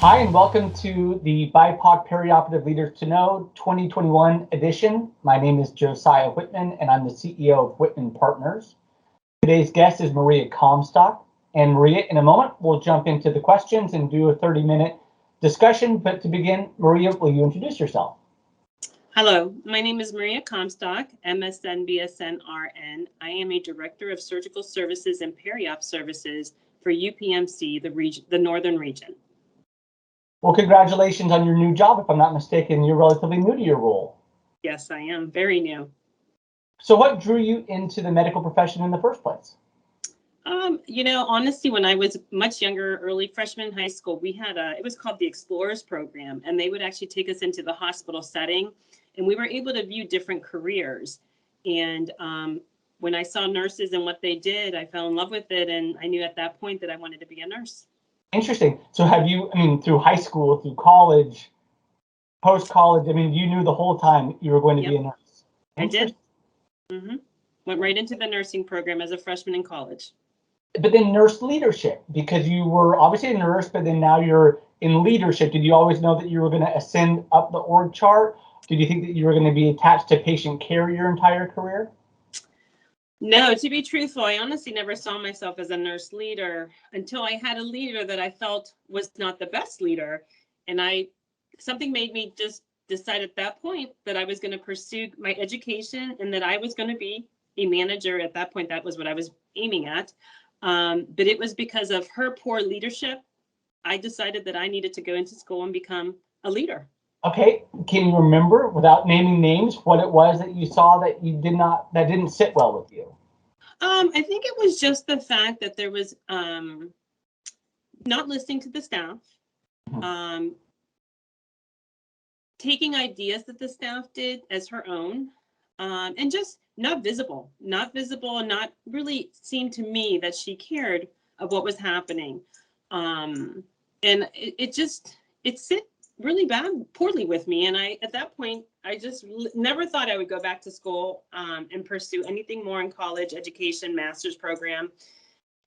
Hi, and welcome to the BIPOC Perioperative Leaders to Know 2021 edition. My name is Josiah Whitman, and I'm the CEO of Whitman Partners. Today's guest is Maria Comstock. And Maria, in a moment, we'll jump into the questions and do a 30-minute discussion. But to begin, Maria, will you introduce yourself? Hello, my name is Maria Comstock, MSN BSN RN. I am a Director of Surgical Services and Periop Services for UPMC, the Northern Region. Well, congratulations on your new job. If I'm not mistaken, you're relatively new to your role. Yes, I am. Very new. So what drew you into the medical profession in the first place? Honestly, when I was much younger, early freshman in high school, we had it was called the Explorers Program, and they would actually take us into the hospital setting, and we were able to view different careers. And when I saw nurses and what they did, I fell in love with it, and I knew at that point that I wanted to be a nurse. Interesting. So have you, through high school, through college, post-college, you knew the whole time you were going to be a nurse? I did. Went right into the nursing program as a freshman in college. But then nurse leadership, because you were obviously a nurse, but then now you're in leadership. Did you always know that you were going to ascend up the org chart? Did you think that you were going to be attached to patient care your entire career? No, to be truthful, I honestly never saw myself as a nurse leader until I had a leader that I felt was not the best leader. And something made me just decide at that point that I was going to pursue my education and that I was going to be a manager. At that point, that was what I was aiming at. But it was because of her poor leadership, I decided that I needed to go into school and become a leader. Okay, can you remember, without naming names, what it was that you saw that that didn't sit well with you? I think it was just the fact that there was not listening to the staff, taking ideas that the staff did as her own, and just not visible, and not really seemed to me that she cared of what was happening. And it sit really poorly with me. And at that point, I just never thought I would go back to school and pursue anything more in college education, master's program.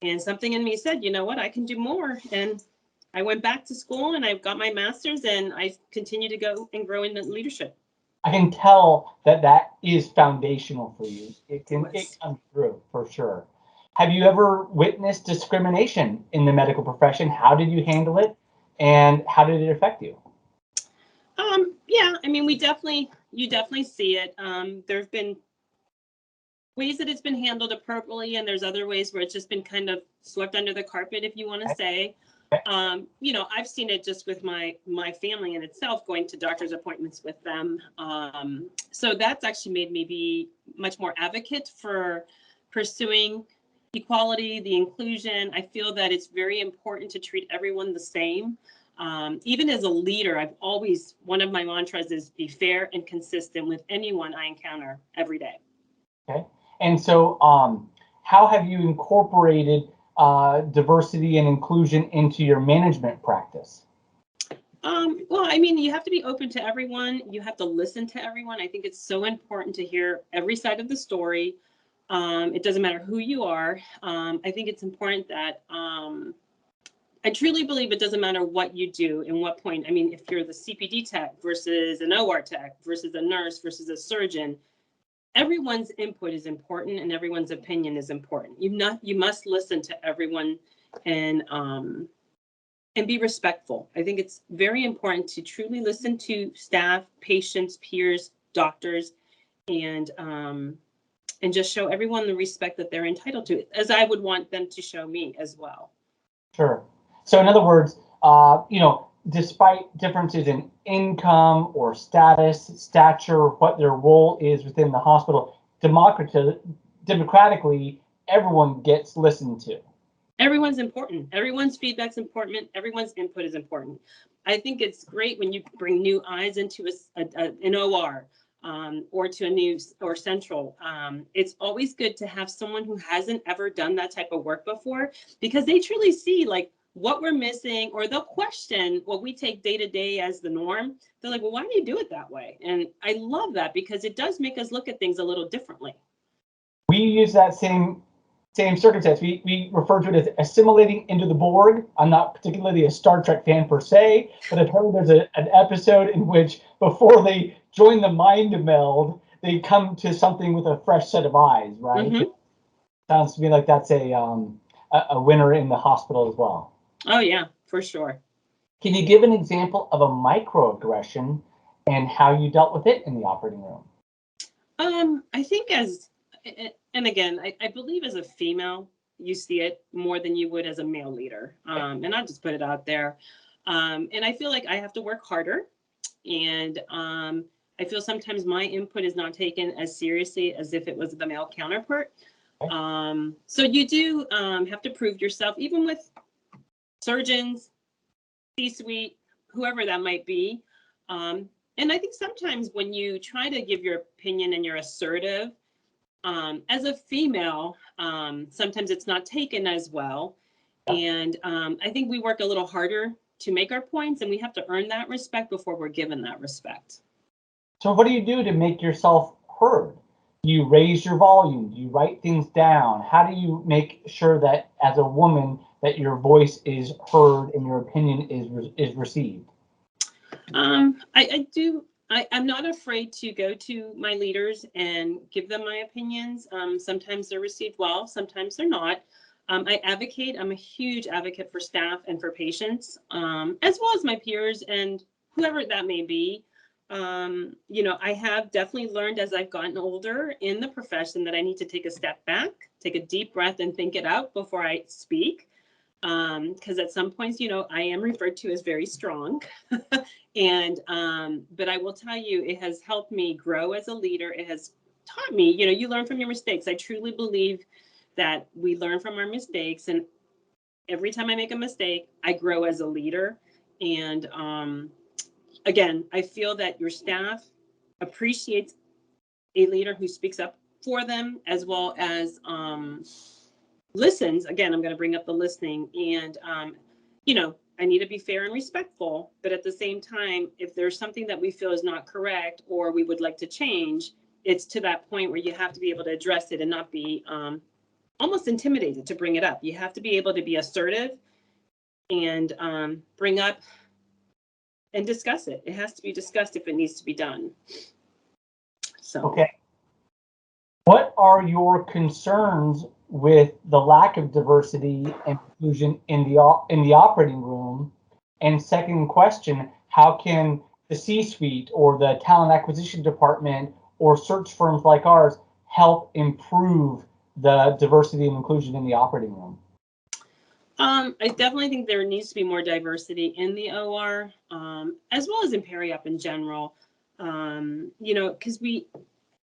And something in me said, you know what, I can do more. And I went back to school and I got my master's, and I continue to go and grow in leadership. I can tell that is foundational for you. It comes through for sure. Have you ever witnessed discrimination in the medical profession? How did you handle it, and how did it affect you? Yeah, you definitely see it. There have been ways that it's been handled appropriately, and there's other ways where it's just been kind of swept under the carpet, if you want to say. I've seen it just with my family in itself, going to doctor's appointments with them. So that's actually made me be much more advocate for pursuing equality, the inclusion. I feel that it's very important to treat everyone the same. Even as a leader, one of my mantras is be fair and consistent with anyone I encounter every day. Okay. And so how have you incorporated diversity and inclusion into your management practice? You have to be open to everyone. You have to listen to everyone. I think it's so important to hear every side of the story. It doesn't matter who you are. I think it's important that I truly believe it doesn't matter what you do and what point. If you're the CPD tech versus an OR tech versus a nurse versus a surgeon, everyone's input is important and everyone's opinion is important. You must listen to everyone and be respectful. I think it's very important to truly listen to staff, patients, peers, doctors, and just show everyone the respect that they're entitled to, as I would want them to show me as well. Sure. So in other words, despite differences in income or stature, what their role is within the hospital, democratically, everyone gets listened to. Everyone's important. Everyone's feedback's important. Everyone's input is important. I think it's great when you bring new eyes into an OR or to a news or central. It's always good to have someone who hasn't ever done that type of work before, because they truly see what we're missing, or they'll question what we take day to day as the norm. They're like, well, why do you do it that way? And I love that, because it does make us look at things a little differently. We use that same same circumstance. We refer to it as assimilating into the Borg. I'm not particularly a Star Trek fan per se, but I've heard there's an episode in which before they join the mind meld, they come to something with a fresh set of eyes, right? Mm-hmm. Sounds to me like that's a winner in the hospital as well. Oh yeah, for sure. Can you give an example of a microaggression and how you dealt with it in the operating room? I think and again, I believe as a female, you see it more than you would as a male leader. And I'll just put it out there. And I feel like I have to work harder. And I feel sometimes my input is not taken as seriously as if it was the male counterpart. So you do have to prove yourself, even with surgeons, C-suite, whoever that might be. And I think sometimes when you try to give your opinion and you're assertive, as a female, sometimes it's not taken as well. And I think we work a little harder to make our points, and we have to earn that respect before we're given that respect. So what do you do to make yourself heard? Do you raise your volume? Do you write things down? How do you make sure that as a woman that your voice is heard and your opinion is received? I'm not afraid to go to my leaders and give them my opinions. Sometimes they're received well, sometimes they're not. I advocate. I'm a huge advocate for staff and for patients, as well as my peers and whoever that may be. I have definitely learned as I've gotten older in the profession that I need to take a step back, take a deep breath and think it out before I speak. Because at some points, I am referred to as very strong. And, but I will tell you, it has helped me grow as a leader. It has taught me, you learn from your mistakes. I truly believe that we learn from our mistakes. And every time I make a mistake, I grow as a leader. And again, I feel that your staff appreciates a leader who speaks up for them, as well as listens. Again, I'm going to bring up the listening. And, I need to be fair and respectful. But at the same time, if there's something that we feel is not correct or we would like to change, it's to that point where you have to be able to address it and not be almost intimidated to bring it up. You have to be able to be assertive and bring up and discuss it. It has to be discussed if it needs to be done. So. Okay. What are your concerns with the lack of diversity and inclusion in the operating room? And second question, how can the C-suite or the talent acquisition department or search firms like ours help improve the diversity and inclusion in the operating room? I definitely think there needs to be more diversity in the OR, as well as in Periop in general. Because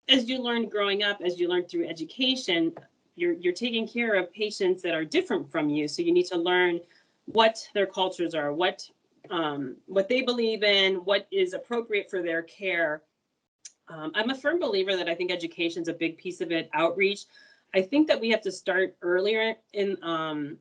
as you learned growing up, as you learned through education, you're taking care of patients that are different from you. So you need to learn what their cultures are, what they believe in, what is appropriate for their care. I'm a firm believer that I think education is a big piece of it. Outreach. I think that we have to start earlier in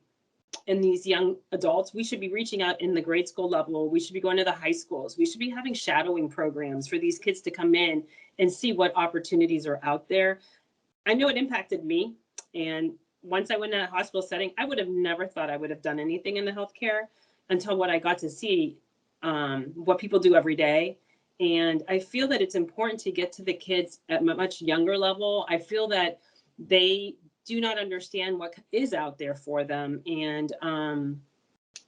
these young adults. We should be reaching out in the grade school level. We should be going to the high schools. We should be having shadowing programs for these kids to come in and see what opportunities are out there. I know it impacted me. And once I went in a hospital setting, I would have never thought I would have done anything in the healthcare until what I got to see, what people do every day. And I feel that it's important to get to the kids at a much younger level. I feel that they do not understand what is out there for them. And,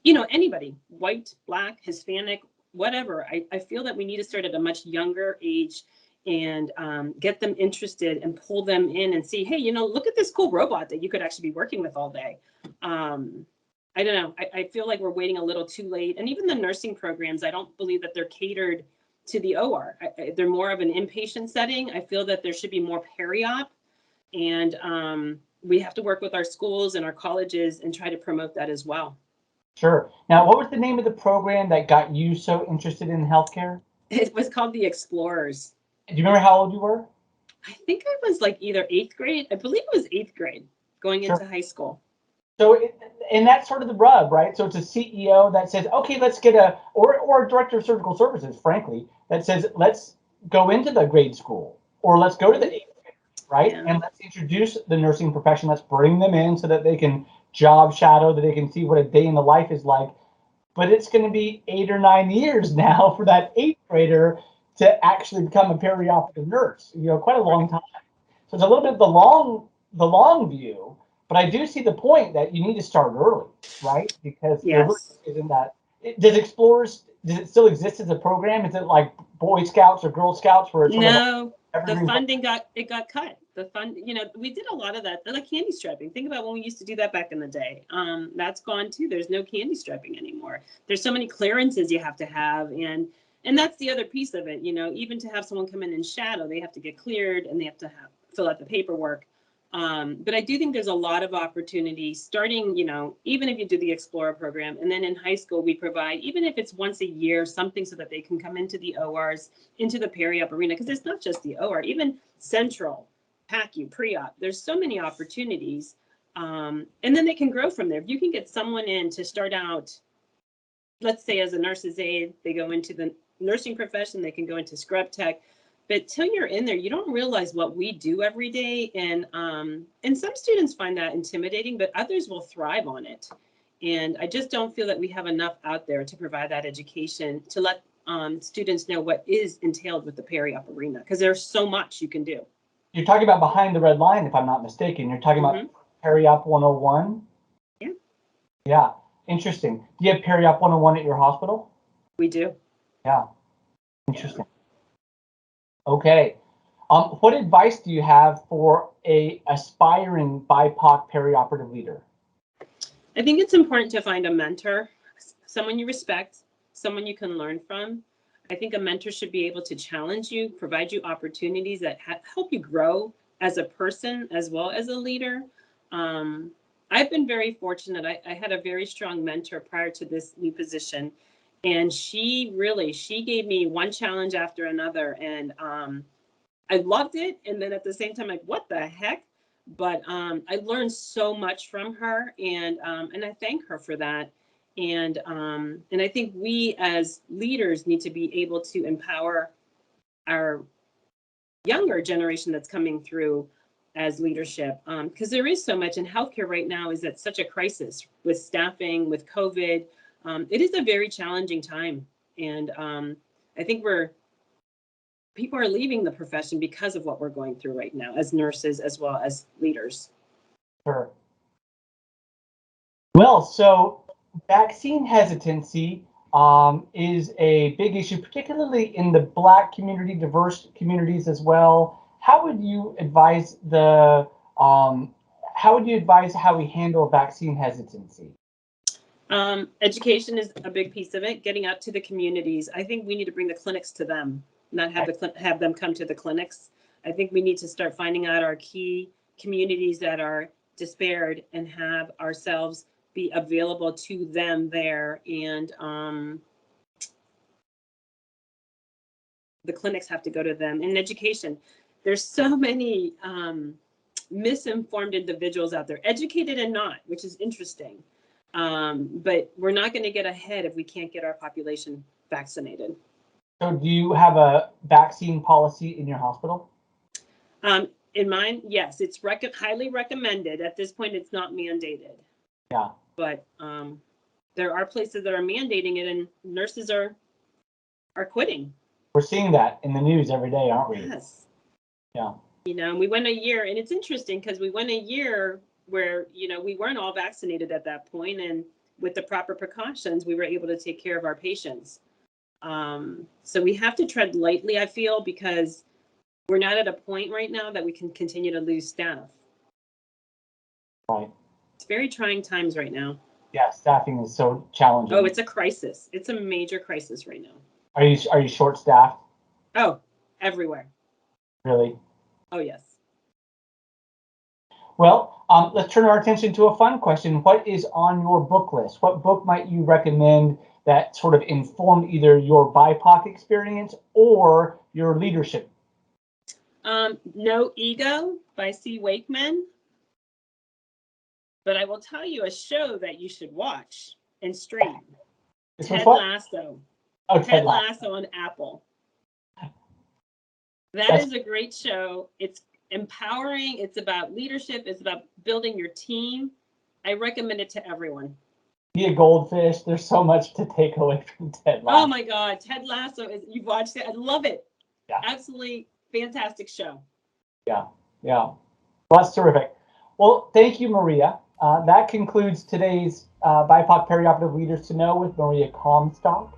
anybody, white, black, Hispanic, whatever, I feel that we need to start at a much younger age and get them interested and pull them in and see, hey, look at this cool robot that you could actually be working with all day. I don't know. I feel like we're waiting a little too late. And even the nursing programs, I don't believe that they're catered to the OR. They're more of an inpatient setting. I feel that there should be more periop. And we have to work with our schools and our colleges and try to promote that as well. Sure. Now, what was the name of the program that got you so interested in healthcare? It was called the Explorers. Do you remember how old you were? I think I was like either 8th grade. I believe it was 8th grade going Sure. into high school. So, and that's sort of the rub, right? So it's a CEO that says, okay, let's get or a director of surgical services, frankly, that says, let's go into the grade school or let's go to the 8th grade. right? Yeah. And let's introduce the nursing profession. Let's bring them in so that they can job shadow, that they can see what a day in the life is like. But it's going to be 8 or 9 years now for that 8th grader to actually become a perioperative nurse. Quite a long time. So it's a little bit the long view, but I do see the point that you need to start early, right? Because there really Yes. isn't that. Does Explorers, does it still exist as a program? Is it like Boy Scouts or Girl Scouts where it's sort of No, the evergreen? funding got cut. The fund, we did a lot of that, like candy striping. Think about when we used to do that back in the day. That's gone too. There's no candy striping anymore. There's so many clearances you have to have, and that's the other piece of it. Even to have someone come in and shadow, they have to get cleared and they have to fill out the paperwork. But I do think there's a lot of opportunity starting, even if you do the Explorer program, and then in high school, we provide, even if it's once a year, something so that they can come into the ORs, into the peri-op arena, because it's not just the OR, even central, PACU, pre-op, there's so many opportunities. And then they can grow from there. If you can get someone in to start out, let's say as a nurse's aide, they go into the nursing profession, they can go into scrub tech. But till you're in there, you don't realize what we do every day. And some students find that intimidating, but others will thrive on it. And I just don't feel that we have enough out there to provide that education to let students know what is entailed with the peri-op arena, because there's so much you can do. You're talking about Behind the Red Line, if I'm not mistaken. You're talking about Periop 101? Yeah. Yeah, interesting. Do you have Periop 101 at your hospital? We do. Yeah, interesting. Okay. What advice do you have for a aspiring BIPOC perioperative leader? I think it's important to find a mentor, someone you respect, someone you can learn from. I think a mentor should be able to challenge you, provide you opportunities that help you grow as a person as well as a leader. I've been very fortunate. I had a very strong mentor prior to this new position, and she gave me one challenge after another, and I loved it. And then at the same time, like, what the heck? But I learned so much from her, and I thank her for that. And I think we as leaders need to be able to empower our younger generation that's coming through as leadership, because there is so much in healthcare right now is at such a crisis with staffing, with COVID. It is a very challenging time, and I think people are leaving the profession because of what we're going through right now as nurses as well as leaders. Sure. Well, so vaccine hesitancy is a big issue, particularly in the Black community, diverse communities as well. How would you advise how we handle vaccine hesitancy? Education is a big piece of it. Getting out to the communities. I think we need to bring the clinics to them, not have them come to the clinics. I think we need to start finding out our key communities that are disparate and have ourselves be available to them there. And the clinics have to go to them. In education, there's so many misinformed individuals out there, educated and not, which is interesting. But we're not going to get ahead if we can't get our population vaccinated. So do you have a vaccine policy in your hospital? In mine, yes, it's highly recommended. At this point, it's not mandated. Yeah. But there are places that are mandating it, and nurses are quitting. We're seeing that in the news every day, aren't we? Yes. Yeah. We went a year, and it's interesting because we went a year where, we weren't all vaccinated at that point, and with the proper precautions, we were able to take care of our patients. So we have to tread lightly, I feel, because we're not at a point right now that we can continue to lose staff. Right. It's very trying times right now. Yeah, staffing is so challenging. Oh, it's a crisis. It's a major crisis right now. Are you short-staffed? Oh, everywhere. Really? Oh, yes. Well, let's turn our attention to a fun question. What is on your book list? What book might you recommend that sort of informed either your BIPOC experience or your leadership? No Ego by C. Wakeman. But I will tell you a show that you should watch and stream. Ted Lasso. Oh, Ted Lasso on Apple. That is a great show. It's empowering. It's about leadership. It's about building your team. I recommend it to everyone. Be a goldfish. There's so much to take away from Ted Lasso. Oh my God, Ted Lasso you've watched it. I love it. Yeah. Absolutely fantastic show. Yeah. Well, that's terrific. Well, thank you, Maria. That concludes today's BIPOC Perioperative Leaders to Know with Maria Comstock.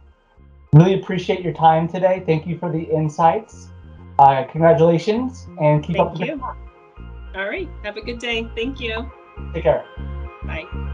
Really appreciate your time today. Thank you for the insights. Congratulations and keep up the good work. All right. Have a good day. Thank you. Take care. Bye.